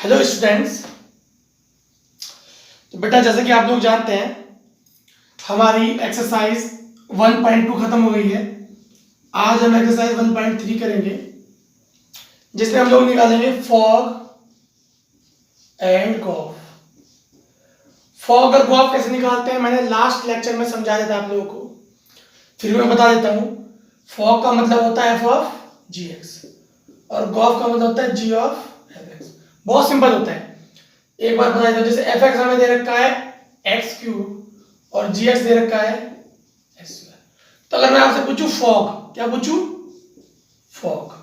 Hello students. तो बेटा जैसे कि आप लोग जानते हैं हमारी एक्सरसाइज 1.2 खत्म हो गई है। आज हम एक्सरसाइज 1.3 करेंगे जिसमें हम लोग निकालेंगे फॉग एंड गॉफ। फॉग और गॉफ कैसे निकालते हैं मैंने लास्ट लेक्चर में समझा दिया था आप लोगों को, फिर मैं बता देता हूँ। फॉग का मतलब होता है एफ ऑफ जी एक्स और गॉफ का मतलब होता है जी ऑफ एफ एक्स। बहुत सिंपल होता है। एक बार बता देता हूँ, जैसे एफ एक्स हमें दे रखा है एक्स क्यूब और जी एक्स दे रखा है एक्स स्क्वायर। तो अगर मैं आपसे पूछूं फॉग, क्या पूछूं? फॉग,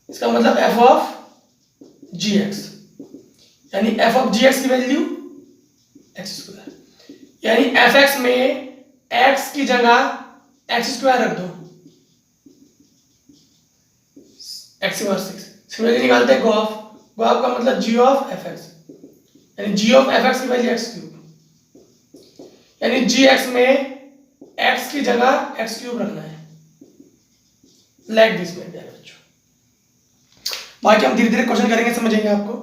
इसका मतलब एफ ऑफ जी एक्स, यानी एफ ऑफ जी एक्स की वैल्यू एक्स स्क्वायर, यानी एफ एक्स में एक्स की जगह एक्स स्क्वायर रख दो, एक्स वर्स सिक्स। सिमिलरली निकालते हैं गॉफ। गॉफ का मतलब जी ऑफ एफ एक्स, यानी जी ऑफ एफ एक्स की वैल्यू एक्स क्यूब, यानी जी एक्स में एक्स की जगह एक्स क्यूब रखना है, लाइक दिस मेरे प्यारे बच्चों। बाकी हम धीरे धीरे क्वेश्चन करेंगे, समझेंगे आपको।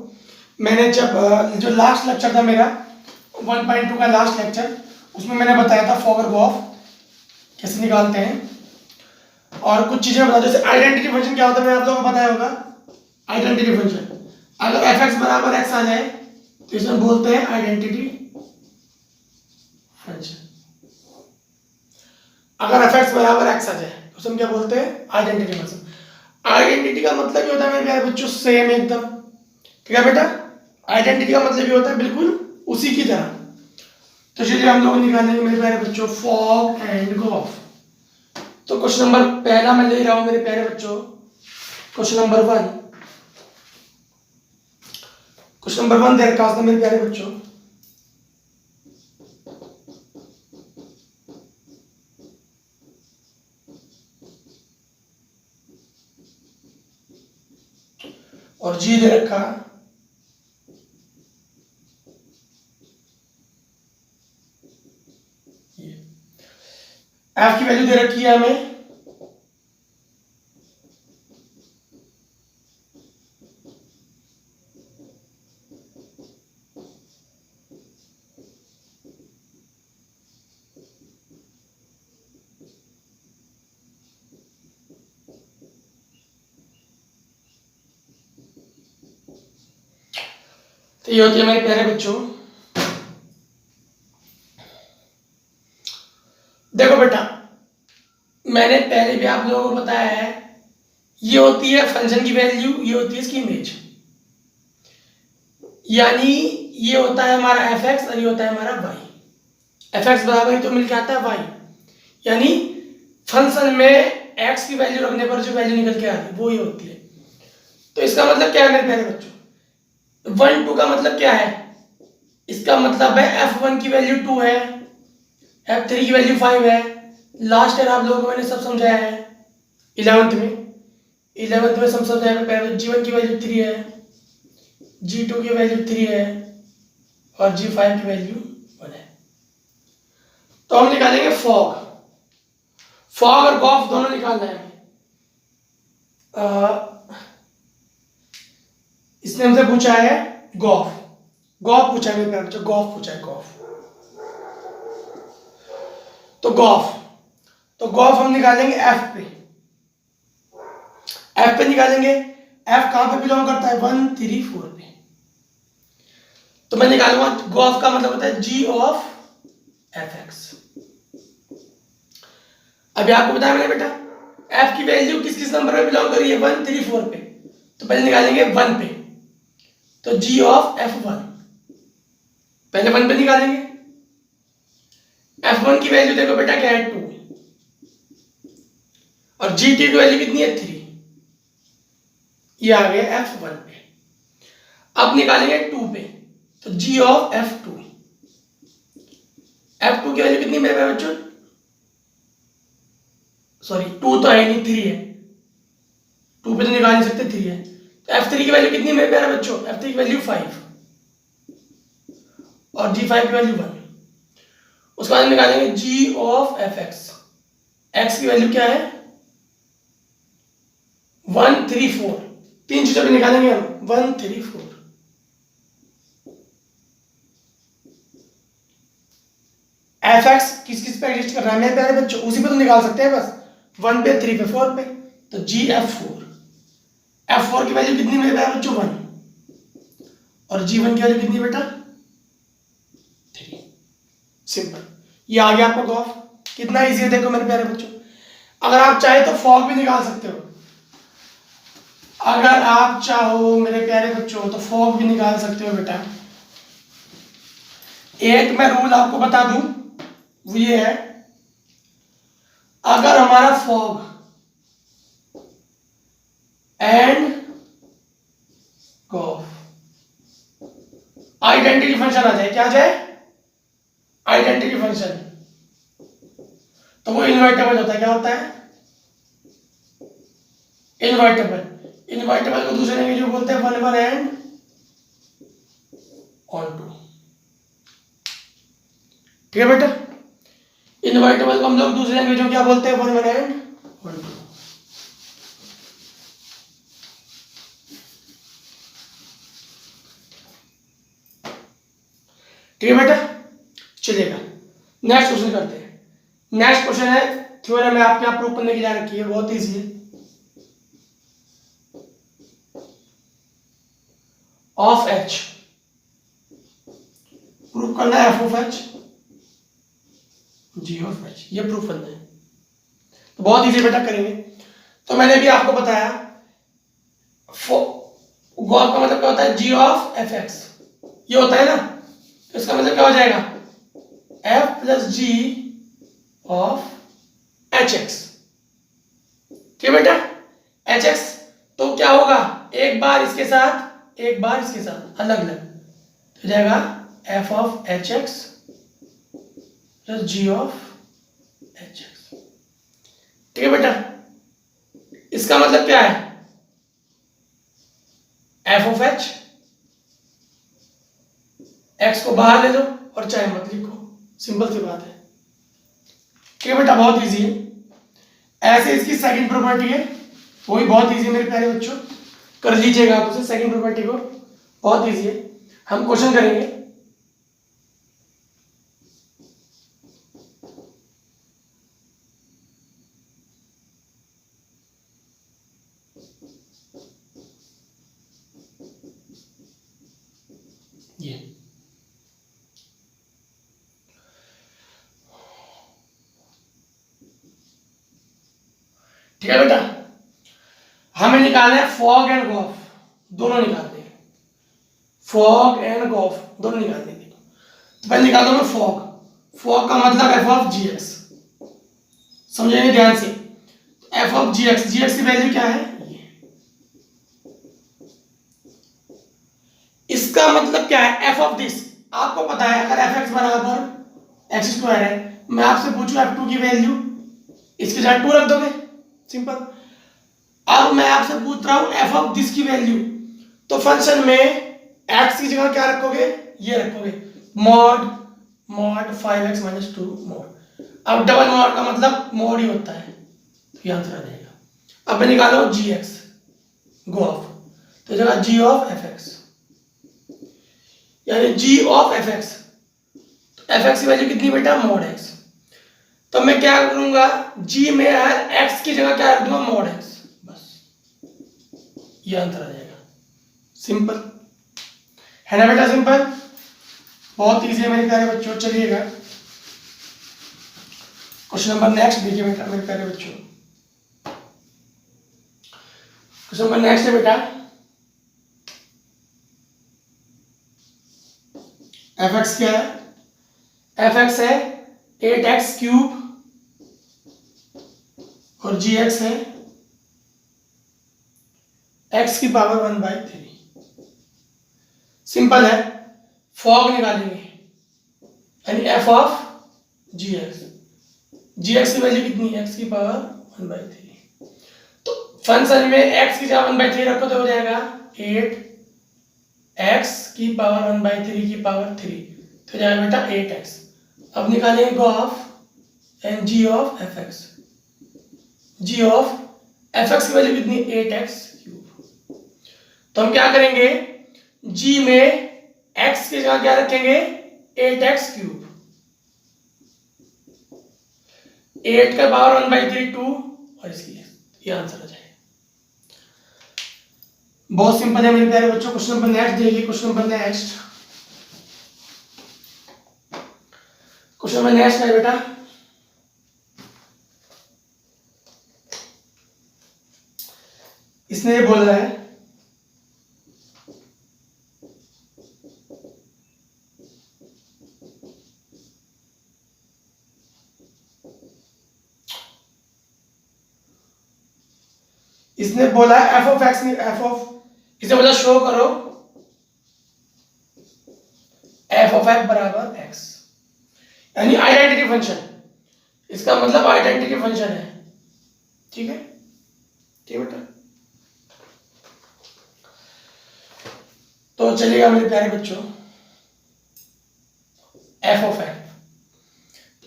मैंने जब जो लास्ट लेक्चर था मेरा 1.2 का लास्ट लेक्चर, उसमें मैंने बताया था फॉग और गॉफ कैसे निकालते हैं और कुछ चीजें बता। जैसे आइडेंटिटी फंक्शन क्या होता है मैंने आप लोगों को बताया होगा। आइडेंटिटी फंक्शन, अगर एफ एक्स बराबर एक्स आ जाए तो इसमें बोलते हैं आइडेंटिटी फंक्शन। अगर एफ एक्स बराबर एक्स आ जाए तो उसमें क्या बोलते हैं? Identity function. आइडेंटिटी का मतलब ये होता है मेरे प्यारे बच्चों सेम एकदम, ठीक है बेटा। आइडेंटिटी का मतलब ये होता है बिल्कुल उसी की तरह। तो चलिए हम लोग निकालेंगे मेरे प्यारे बच्चों फॉग एंड गॉफ। तो क्वेश्चन नंबर पहला मैं ले रहा हूं मेरे प्यारे बच्चों, क्वेश्चन नंबर 1। क्वेश्चन नंबर 1 दे रखा है मेरे प्यारे बच्चों। और जी दे रखा, एफ की वैल्यू दे रखी है हमें तो ये होती है मेरे प्यारे बच्चों। देखो बेटा, मैंने पहले भी आप लोगों को बताया है, ये होती है फंक्शन की वैल्यू, ये होती है इसकी इमेज। यानी ये होता है हमारा एफ एक्स और ये होता है हमारा वाई। एफ एक्स बराबर तो मिल के आता है वाई, यानी फंक्शन में एक्स की वैल्यू रखने पर जो वैल्यू निकल के आती है वो ये होती है। तो इसका मतलब क्या है मेरे प्यारे बच्चों? 1 2 का मतलब क्या है? इसका मतलब है f1 की वैल्यू 2 है, f3 की वैल्यू 5 है। लास्ट ईयर आप लोगों को मैंने सब समझाया है 11th में सब समझाया है। g1 की वैल्यू 3 है, g2 की वैल्यू 3 है और g5 की वैल्यू 1 है। तो हम निकालेंगे फॉग। फॉग और गॉफ दोनों निकालना है। इसने हमसे पूछा है गॉफ, गॉफ पूछा है मेरे बच्चों, गॉफ पूछा है गॉफ। तो गॉफ हम निकालेंगे एफ पे। एफ पे निकालेंगे, एफ कहां पे बिलोंग करता है? 1 3 4 पे। तो मैं निकालूंगा गॉफ का मतलब होता है जी ऑफ एफ एक्स। अभी आपको बताया मैंने बेटा, एफ की वैल्यू किस किस नंबर पे बिलोंग कर रही है? 1 3 4 पे। तो पहले निकालेंगे 1 पे, तो जी ऑफ f1 पहले 1 पे निकालेंगे। f1 की वैल्यू देखो बेटा क्या है? 2 और g की वैल्यू कितनी है? 3। ये आ गया f1 पे। अब निकालेंगे 2 पे, तो g ऑफ f2। f2 की वैल्यू कितनी मेरे बच्चों? सॉरी 2 तो है नहीं, 3 है। 2 पे तो निकाल नहीं सकते, 3 है। तो f3 की वैल्यू कितनी मेरे प्यारे बच्चों? f3 की वैल्यू 5 और g5 की वैल्यू 1। उसके बाद निकालेंगे g ऑफ fx। x की वैल्यू क्या है? 1 3 4। तीन चीजों पे निकालेंगे हम, 1 3 4। एफ एक्स किस किस पे एग्जिस्ट कर रहा है मेरे प्यारे बच्चों, उसी पे तो निकाल सकते हैं बस, 1 पे, 3 पे, 4 पे। तो जी एफ फोर की वैल्यू कितनी मेरे प्यारे बच्चों, 1, और जी वन की वैल्यू कितनी बेटा, 3। सिंपल, ये आ गया आपको गॉफ। कितना इजी है देखो मेरे प्यारे बच्चों। अगर आप चाहे तो फॉग भी निकाल सकते हो, अगर आप चाहो मेरे प्यारे बच्चों तो फॉग भी निकाल सकते हो बेटा। एक मैं रूल आपको बता दूं, वो ये है, अगर हमारा fog and gof identity function आ जाए, क्या आ जाए, आइडेंटिटी फंक्शन, तो वो इनवर्टेबल होता है। क्या होता है, इनवर्टेबल। इनवर्टेबल को दूसरे लैंग्वेज में बोलते हैं 1 1 एंड ऑन टू। ठीक है बेटा, इनवर्टेबल को हम लोग दूसरे लैंग्वेज में क्या बोलते हैं, 1 1 एंड ऑन टू। ठीक है बेटा, चलिएगा नेक्स्ट क्वेश्चन करते हैं। नेक्स्ट क्वेश्चन है थ्योरम में आपके यहाँ प्रूफ करने की जा रखी है, बहुत इजी है। ऑफ एच प्रूफ करना है, F of H G of H, ये प्रूफ करना है। तो बहुत इजी बेटा करेंगे। तो मैंने भी आपको बताया गॉफ का मतलब क्या होता है, जी ऑफ एफ एक्स, ये होता है ना, तो इसका मतलब क्या हो जाएगा, F plus G of H X. ठीक है बेटा, एच एक्स तो क्या होगा, एक बार इसके साथ एक बार इसके साथ अलग अलग, तो जाएगा F of H X plus G of H X. ठीक है बेटा, इसका मतलब क्या है, एफ ऑफ एच, एक्स को बाहर ले लो और चाहे मत लिखो, सिंपल सी बात है। ठीक है बेटा, बहुत इजी है। ऐसे इसकी सेकंड प्रॉपर्टी है, वो भी बहुत इजी है मेरे प्यारे बच्चों, कर लीजिएगा आप उसे, सेकंड प्रॉपर्टी को, बहुत इजी है। हम क्वेश्चन करेंगे, ये ठीक है बेटा, हमें निकालना है फॉग एंड गॉफ, दोनों निकालने हैं, फॉग एंड गॉफ दोनों निकालने हैं। तो पहले निकालो मैं फॉग, फॉग का मतलब एफ ऑफ जी एक्स, समझेंगे ध्यान से। F of G X, G X की वैल्यू क्या है, ये, इसका मतलब क्या है, एफ ऑफ दिस, आपको पता है अगर एफ एक्स बराबर एक्स स्क्वायर है, मैं आपसे पूछूं एफ टू की वैल्यू, इसके साथ 2 रख दोगे, सिंपल। अब मैं आपसे पूछ रहा हूं एफ ऑफ दिस की वैल्यू, तो फंक्शन में एक्स की जगह क्या रखोगे, ये रखोगे, mod mod 5x minus 2 mod. अब डबल मॉड का मतलब मॉड ही होता है, तो ये आंसर आ जाएगा। अब मैं निकालो जी एक्स गो ऑफ, तो जगह जी ऑफ एफ एक्स, यानी जी ऑफ एफ एक्स, तो एफ एक्स की वैल्यू कितनी बेटा, मॉड एक्स। तो मैं क्या करूंगा, जी में हर एक्स की जगह क्या रख दूंगा, मॉड एक्स, बस ये आंसर आ जाएगा। सिंपल है ना बेटा, सिंपल, बहुत इजी है मेरे प्यारे बच्चों। चलिएगा क्वेश्चन नंबर नेक्स्ट देखिए बेटा मेरे प्यारे बच्चों, क्वेश्चन नंबर नेक्स्ट है बेटा, एफ एक्स क्या है, एफ एक्स है 8x क्यूब और जी एक्स है x की पावर 1/3। सिंपल है, फॉग निकालेंगे, यानी F of G X, G X की वैल्यू कितनी है, x की पावर 1/3, तो फंक्शन में x की जगह 1/3 रखो तो हो जाएगा 8x की पावर 1/3 की पावर 3, तो जाएगा बेटा 8x। अब निकालेंगे gof and G of F X, G of F X की वैल्यू कितनी, 8x क्यूब। तो हम क्या करेंगे, g में x की जगह क्या रखेंगे, 8x क्यूब, 8 का पावर 1/3 2 और इसकी ये आंसर आ जाएगा। बहुत सिंपल है मेरे प्यारे बच्चों। क्वेश्चन नंबर नेक्स्ट देखिए। क्वेश्चन नंबर नेक्स्ट है बेटा, इसने ये बोला है इसने बोला एफ ऑफ एक्स इसने बोला शो करो एफ ऑफ एक्स बराबर एक्स, यानी आइडेंटिटी फंक्शन। इसका मतलब आइडेंटिटी फंक्शन है। ठीक है, ठीक बेटा। तो चलिएगा मेरे प्यारे बच्चों, एफ ऑफ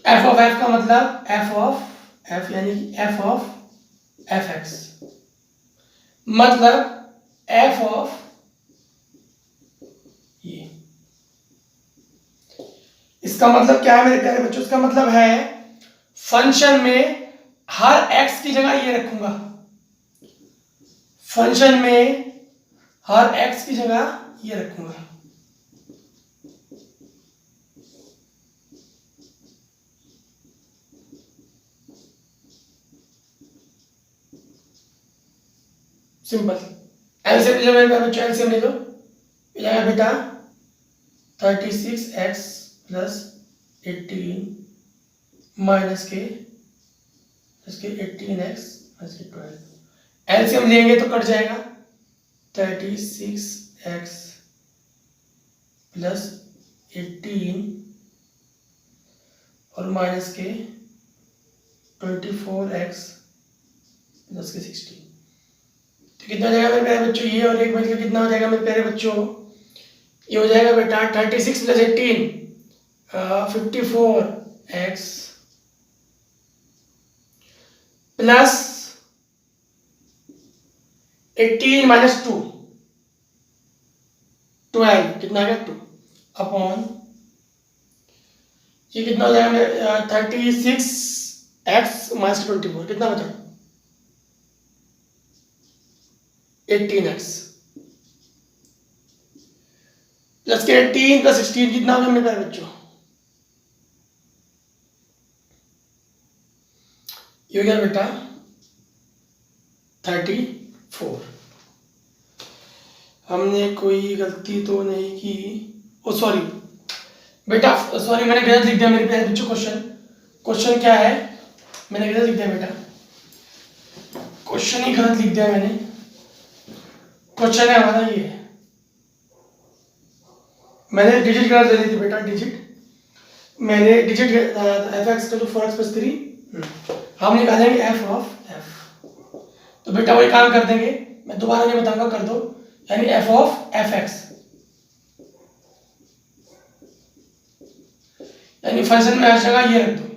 एफ का मतलब एफ ऑफ एफ यानी एफ ऑफ एफ एक्स, मतलब एफ ऑफ ये। इसका मतलब क्या है मेरे प्यारे बच्चों? इसका मतलब है फंक्शन में हर एक्स की जगह ये रखूंगा, फंक्शन में हर एक्स की जगह ये रखूंगा। सिंपल। एलसीएम ले मेरे बच्चों, एलसीएम ले लो। ये जाएगा बेटा 36x प्लस 18 माइनस के इसके 18x प्लस 12। एलसीएम लेंगे तो कट जाएगा 36x प्लस 18 और माइनस के 24x प्लस के 16। तो कितना हो जाएगा मेरे प्यारे बच्चों? ये और एक बचकर कितना हो जाएगा मेरे प्यारे बच्चों? ये हो जाएगा बेटा 36 प्लस 18 54x प्लस 18 माइनस 2 12 कितना आ गया 2 अपॉन ये कितना हो जाएगा मेरे 36x माइनस 24 कितना बचा 18x प्लस के 18 प्लस 16 कितना होगा मेरे प्यारे बच्चों? ये हो गया बेटा 34। हमने कोई गलती तो नहीं की? ओ सॉरी बेटा, सॉरी मैंने गलत लिख दिया मेरे प्यारे बच्चों। क्वेश्चन क्या है? मैंने गलत लिख दिया बेटा, क्वेश्चन ही गलत लिख दिया मैंने। क्वेश्चन है हमारा ये, मैंने डिजिट गलत ले ली थी बेटा, मैंने डिजिट एफ एक्स का जो 4x प्लस 3 हम निकालेंगे एफ ऑफ एफ। तो बेटा वही काम कर देंगे, मैं दोबारा नहीं बताऊंगा, कर दो। यानी एफ ऑफ एफ एक्स यानी फंक्शन में हर जगह ये रख दो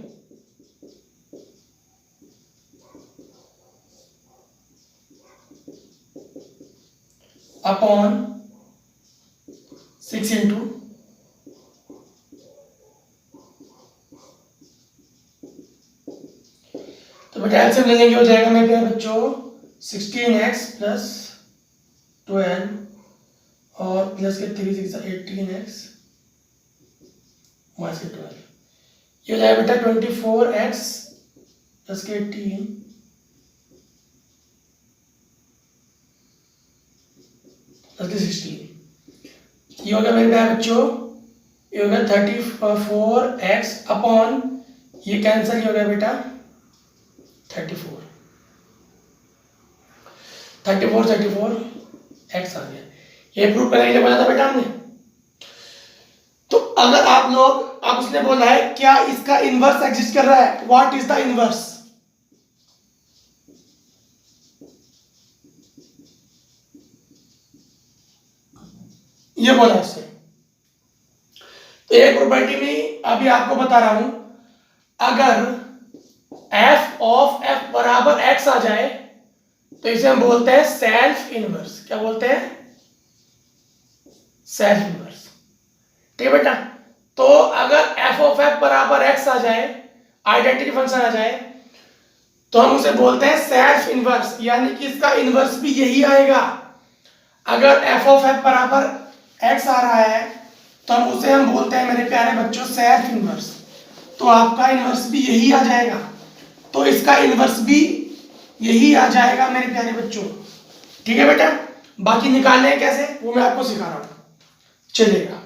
अपॉन 6 इंटू तो बेटा एलसीएम ले लेंगे, हो जाएगा मेरे प्यारे बच्चों 16x प्लस 12 और प्लस के 3 6 18x माइनस के 12। ये हो जाएगा बेटा 24x प्लस के 18 प्लस के 16। ये हो गया मेरे प्यारे बच्चों, ये हो गया 34x अपॉन ये कैंसिल, ये हो गया बेटा 34 x आ गया। ये प्रूव करने के लिए बोला था बेटा हमने। तो अगर आप लोग, आप उसने बोला है क्या इसका इनवर्स एग्जिस्ट कर रहा है, व्हाट इज द इनवर्स? ये बोला उससे। तो एक प्रॉपर्टी में अभी आपको बता रहा हूं, अगर एफ ऑफ एफ बराबर एक्स आ जाए तो इसे हम बोलते हैं सेल्फ इनवर्स। क्या बोलते हैं? Self inverse. ठीक है बेटा। तो अगर एफ ऑफ एफ बराबर एक्स आ जाए, आइडेंटिटी फंक्शन आ जाए, तो हम उसे बोलते हैं सेल्फ इनवर्स, यानी कि इसका इनवर्स भी यही आएगा। अगर एफ ऑफ एफ बराबर एक्स आ रहा है तो हम बोलते हैं मेरे प्यारे बच्चों सेल्फ इनवर्स। तो आपका इनवर्स भी यही आ जाएगा, तो इसका इनवर्स भी यही आ जाएगा मेरे प्यारे बच्चों। ठीक है बेटा, बाकी निकालने हैं कैसे वो मैं आपको सिखा रहा हूं, चलेगा।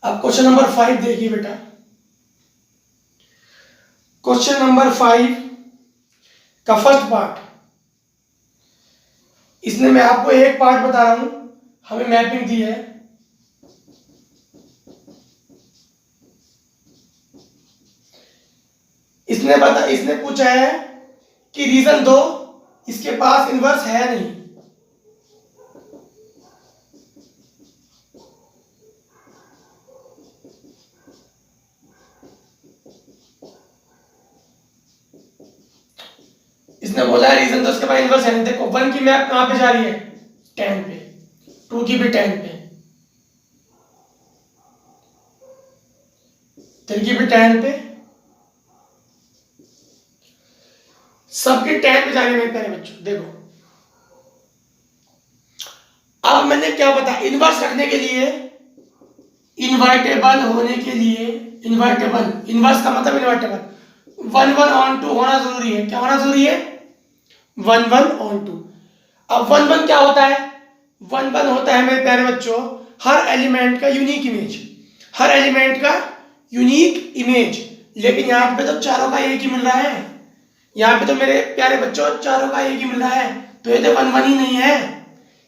अब क्वेश्चन नंबर 5 देखिए बेटा। क्वेश्चन नंबर 5 का फर्स्ट पार्ट, इसने मैं आपको एक पार्ट बता रहा हूं, हमें मैपिंग दी है। इसने पूछा है कि रीजन दो, इसके पास इनवर्स है नहीं। इसने बोला है रीजन दो, इसके पास इनवर्स है नहीं। देखो 1 की मैप कहां पे जा रही है, 10 पे, 2 की भी 10 पे, 3 की भी 10 पे, सबकी 10 पे जा रही है मेरे प्यारे बच्चों। देखो अब मैंने क्या बताया, इनवर्स रखने के लिए, इनवर्टेबल होने के लिए, इनवर्टेबल, इनवर्स का मतलब इनवर्टेबल 1 1 ऑन 2 होना जरूरी है। क्या होना जरूरी है, 1 1 ऑन 2। अब 1 1 क्या होता है, 1 1 होता है मेरे प्यारे बच्चों हर एलिमेंट का यूनिक इमेज, हर एलिमेंट का यूनिक इमेज। लेकिन यहाँ पे तो चारों का एक ही मिल रहा है, यहाँ पे तो मेरे प्यारे बच्चों चारों का एक ही मिल रहा है, तो ये तो 1 1 ही नहीं है,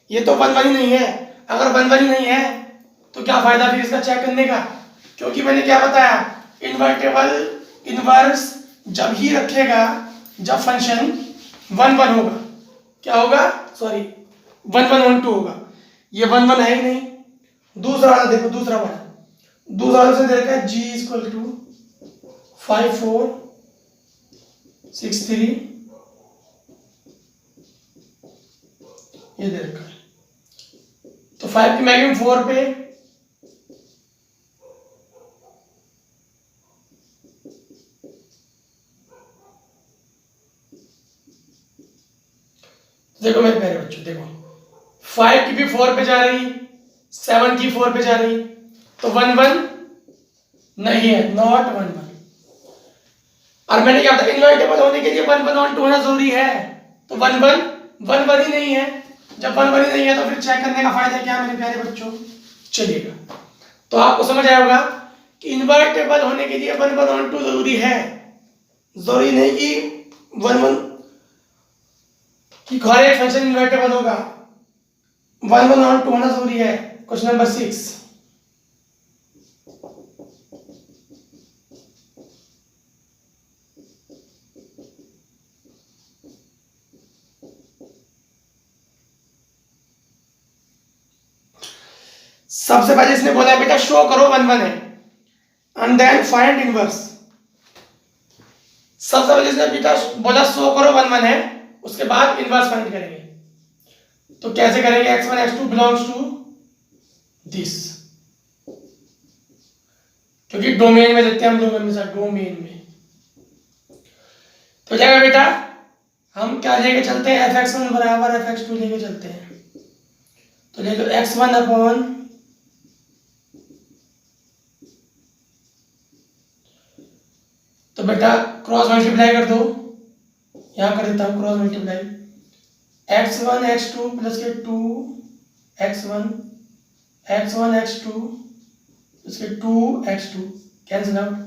ये तो 1 1 ही नहीं है। अगर 1 1 ही नहीं है तो क्या फायदा फिर इसका चेक करने का, क्योंकि मैंने क्या बताया, इन्वर्टेबल इनवर्स जब ही रखेगा जब फंक्शन 1 1 होगा। क्या होगा, सॉरी 1 1 ऑन 2 होगा। ये 1 1 है ही नहीं। दूसरा वाला देखो, दूसरा वाला से देखा g इक्वल टू 5 4 6 3, ये दे रखा है। तो 5 की मैक्सिमम 4 पे, देखो मेरे प्यारे बच्चों, देखो 5 की भी 4 पे जा रही, 7 की 4 पे जा रही, तो 1 1 नहीं है, नॉट 1 1। और मैंने क्या बताया, इनवर्टेबल होने के लिए 1 1 ऑन 2 होना जरूरी है, तो 1 1 ही नहीं है। जब 1 1 ही नहीं है तो फिर चेक करने का फायदा क्या मेरे प्यारे बच्चों, चलिएगा। तो आपको समझ आया होगा कि इन्वर्टेबल होने के लिए 1 1 ऑन 2 जरूरी है, जरूरी नहीं कि 1 1 कि हर एक फंक्शन इन्वर्टेबल होगा, 1 1 ऑन 2 होना जरूरी है। क्वेश्चन नंबर 6, सबसे पहले इसने बोला बेटा शो करो 1 1 है एंड देन फाइंड इनवर्स। सबसे पहले इसने बेटा बोला शो करो 1 1 है, उसके बाद इनवर्स फाइंड करेंगे। तो कैसे करेंगे, x1 x2 belongs to this, क्योंकि डोमेन में देते हैं हम लोग हमेशा, डोमेन में। तो जाएगा बेटा, हम क्या लेके चलते हैं, fx1 बराबर fx2 लेके चलते हैं। तो ले लो x1 अपॉन तो बेटा क्रॉस मल्टीप्लाई कर दो, यहां कर देता हूं cross multiply, x1 x2 plus के 2 x1 x2 प्लस के 2 x2 कैंसिल आउट,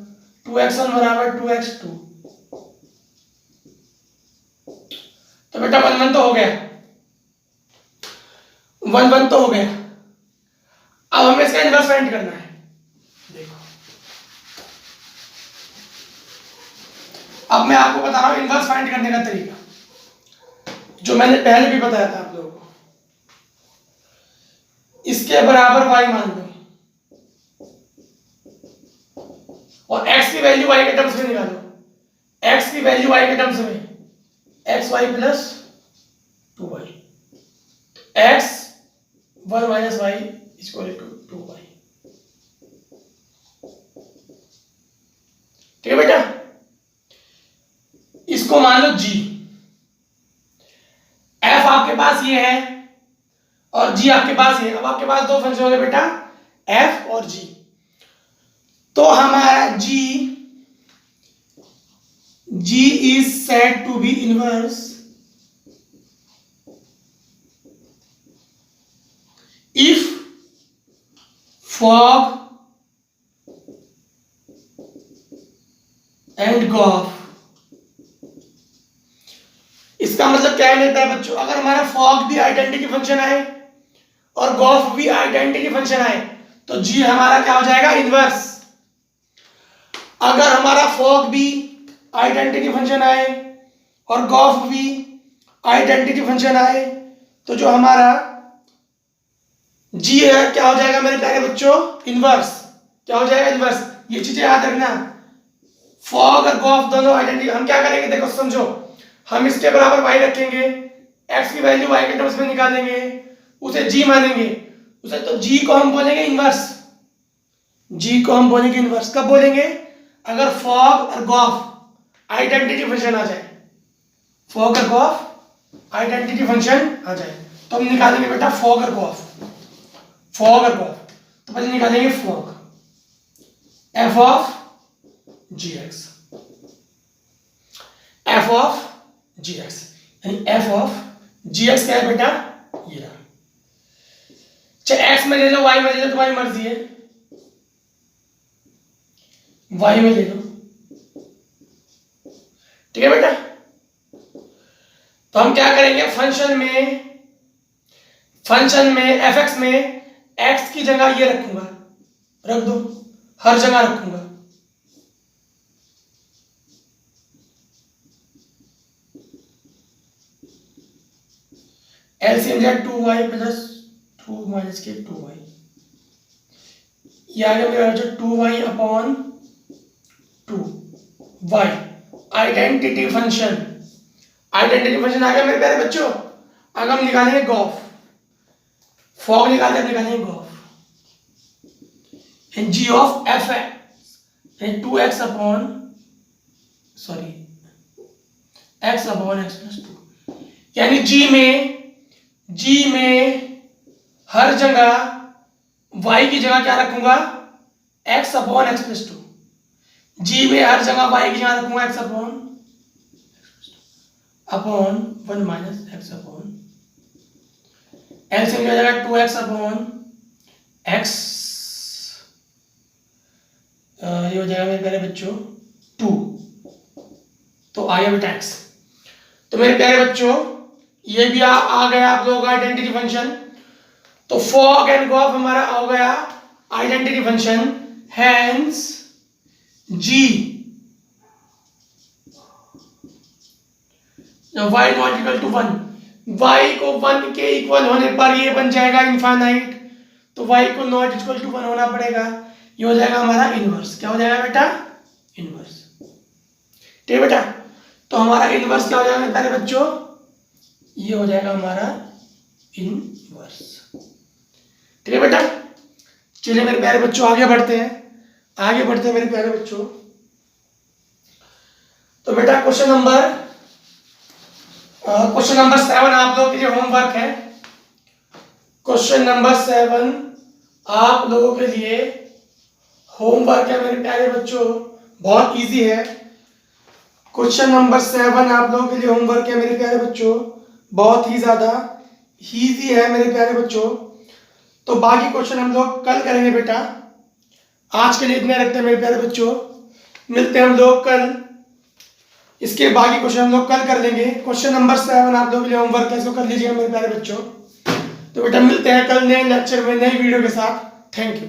2x1 बराबर 2x2। तो बेटा 1 1 तो हो गया, 1 1 तो हो गया। अब हमें इसका इनवर्स फाइंड करना है। देखो अब मैं आपको बता रहा हूं इनवर्स फाइंड करने का तरीका, जो मैंने पहले भी बताया था आप लोगों को। इसके बराबर y मान लो और x की वैल्यू y के टर्म्स में निकालो, x की वैल्यू y के टर्म्स में xy plus 2y, x 1 minus y equal to 2y। ठीक है बेटा, पास ये है और जी आपके पास ये। अब आपके पास दो फंक्शन हो गए बेटा, एफ और जी। तो हमारा G is said to be inverse if fog and gof. इसका मतलब क्या लेता है बच्चों, अगर हमारा फॉग भी आइडेंटिटी फंक्शन आए और गॉफ भी आइडेंटिटी फंक्शन आए तो जी हमारा क्या हो जाएगा, इनवर्स। अगर हमारा फॉग भी आइडेंटिटी फंक्शन आए और गॉफ भी आइडेंटिटी फंक्शन आए तो जो हमारा जी है क्या हो जाएगा मेरे प्यारे बच्चों, इनवर्स। क्या हो जाएगा, इनवर्स। ये चीजें याद रखना, फॉग और गॉफ दोनों आइडेंटिटी। हम क्या करेंगे देखो समझो, हम इसके बराबर y रखेंगे, x की वैल्यू y के टर्म्स में निकालेंगे, उसे g मानेंगे, उसे तो g को हम बोलेंगे इनवर्स। g को हम बोलेंगे इनवर्स कब बोलेंगे, अगर फॉग और गॉफ आइडेंटिटी फंक्शन आ जाए। फॉग और गॉफ आइडेंटिटी फंक्शन आ जाए तो हम निकालेंगे बेटा फॉग और गॉफ। फॉग और गॉफ तो पहले निकालेंगे fog, f of gx, f of gx, यानी f ऑफ gx क्या है बेटा, ये रहा। चाहे x में ले लो y में ले लो, तुम्हारी मर्जी है, y में ले लो, ठीक है बेटा। तो हम क्या करेंगे, फंक्शन में fx में x की जगह ये रखूंगा, रख दो, हर जगह रखूंगा। एलसीएम जाए 2y प्लस 2 माइनस के 2y, ये आ गया मेरा जो 2y upon 2y identity function. Identity function आ गया मेरे प्यारे बच्चों। अगर हम निकालेंगे गॉफ, फॉग निकालेंगे gof, and g of fx and 2x upon sorry x upon x plus 2, यानी g में हर जगह y की जगह क्या रखूंगा, x upon x plus 2। g में हर जगह y की जगह रखूंगा x upon 1 minus x upon LCM हो जाएगा 2x अपॉन x, ये हो जाएगा मेरे प्यारे बच्चों 2, तो आ गया बेटा x। तो मेरे प्यारे बच्चों ये भी आ गया आप लोगों का आइडेंटिटी फंक्शन। तो फॉग एंड गॉफ हमारा आ गया identity function, hence g y not equal to 1, y को 1 के इक्वल होने पर ये बन जाएगा इनफाइनाइट, तो y को नॉट इक्वल टू 1 होना पड़ेगा, ये हो जाएगा हमारा इनवर्स। क्या हो जाएगा बेटा, इनवर्स, ठीक है बेटा। तो हमारा इनवर्स क्या हो जाएगा मेरे बच्चों, ये हो जाएगा हमारा इनवर्स, ठीक है बेटा। चलिए मेरे प्यारे बच्चों आगे बढ़ते हैं मेरे प्यारे बच्चों। तो बेटा क्वेश्चन नंबर 7 आप लोगों के लिए होमवर्क है। क्वेश्चन नंबर 7 आप लोगों के लिए होमवर्क है मेरे प्यारे बच्चों, बहुत इजी है। क्वेश्चन नंबर 7 आप लोगों के लिए होमवर्क है मेरे प्यारे बच्चों, बहुत ही ज्यादा इजी है मेरे प्यारे बच्चों। तो बाकी क्वेश्चन हम लोग कल करेंगे बेटा, आज के लिए इतने रखते हैं मेरे प्यारे बच्चों। मिलते हैं हम लोग कल, इसके बाकी क्वेश्चन हम लोग कल कर लेंगे। क्वेश्चन नंबर 7 आप लोगों के लिए होमवर्क है, इसको कर लीजिएगा मेरे प्यारे बच्चों। तो बेटा मिलते हैं कल नए लेक्चर में नई वीडियो के साथ। Thank you.